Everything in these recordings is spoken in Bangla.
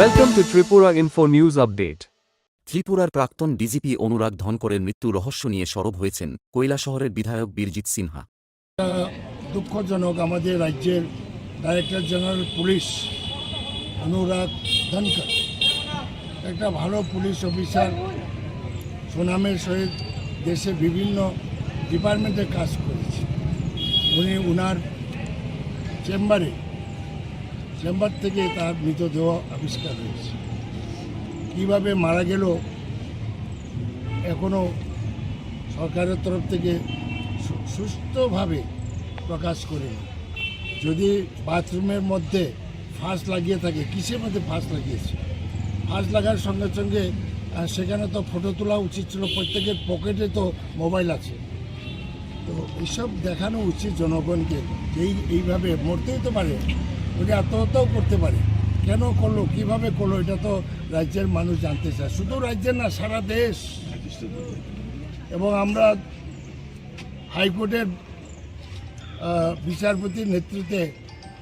Welcome to Tripura Info News Update. ত্রিপুরার প্রাক্তন ডিজিপি অনুরাগ ধনকরের মৃত্যু রহস্য নিয়ে সরব হয়েছেন কৈলাসহরের বিধায়ক বীরজিৎ সিনহা। দুঃখজনক, আমাদের রাজ্যের ডাইরেক্টর জেনারেল পুলিশ অনুরাগ ধনকর একটা ভালো পুলিশ অফিসার, সুনামের সহিত দেশে বিভিন্ন ডিপার্টমেন্টে কাজ করেছে। উনি ওনার চেম্বার থেকে তার মৃতদেহ আবিষ্কার হয়েছে। কীভাবে মারা গেল এখনও সরকারের তরফ থেকে সুস্থভাবে প্রকাশ করেনি। যদি বাথরুমের মধ্যে ফাঁস লাগিয়ে থাকে, কিসের মধ্যে ফাঁস লাগিয়েছে, ফাঁস লাগার সঙ্গে সঙ্গে সেখানে তো ফটো তোলা উচিত ছিল। প্রত্যেকের পকেটে তো মোবাইল আছে, তো এইসব দেখানো উচিত জনগণকে। এইভাবে মরতেই তো পারে, উনি আত্মহত্যাও করতে পারে। কেন করলো, কিভাবে করলো, এটা তো রাজ্যের মানুষ জানতে চায়। শুধু রাজ্যের না, সারা দেশ। এবং আমরা হাইকোর্টের বিচারপতির নেতৃত্বে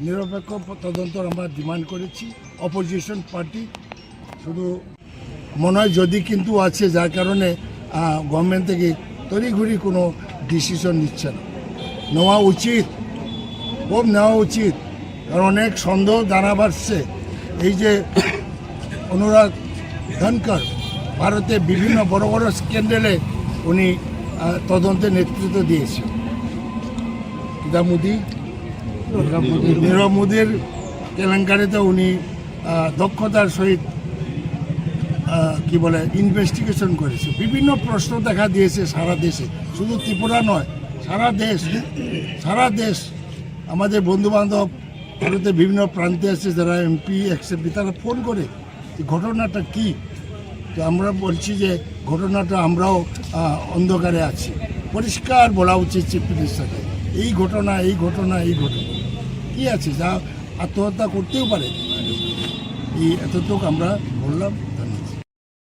নিরপেক্ষ তদন্ত আমরা ডিমান্ড করেছি। অপোজিশন পার্টি শুধু মনে হয় যদি কিন্তু আছে, যার কারণে গভর্নমেন্ট থেকে তড়িঘড়ি কোনো ডিসিশন নিচ্ছে না। নেওয়া উচিত, খুব নেওয়া উচিত, কারণ অনেক সন্দেহ জানা বাড়ছে। এই যে অনুরাগ ধনকর ভারতে বিভিন্ন বড় বড় স্ক্যান্ডেলে উনি তদন্তের নেতৃত্ব দিয়েছে। নীরব মোদীর কেলেঙ্কারিতে উনি দক্ষতার সহিত ইনভেস্টিগেশন করেছে। বিভিন্ন প্রশ্ন দেখা দিয়েছে সারা দেশে, শুধু ত্রিপুরা নয়, সারা দেশ। আমাদের বন্ধুবান্ধব ভারতে বিভিন্ন প্রান্তে আছে, যারা এমপি এক্সএমপি, তারা ফোন করে ঘটনাটা কি। তো আমরা বলছি যে ঘটনাটা আমরাও অন্ধকারে আছি। পরিষ্কার বলা উচিত চিফ মিনিস্টারকে, এই ঘটনা কি আছে, যা আত্মহত্যা করতেও পারে। এই এতটুকু আমরা বললাম।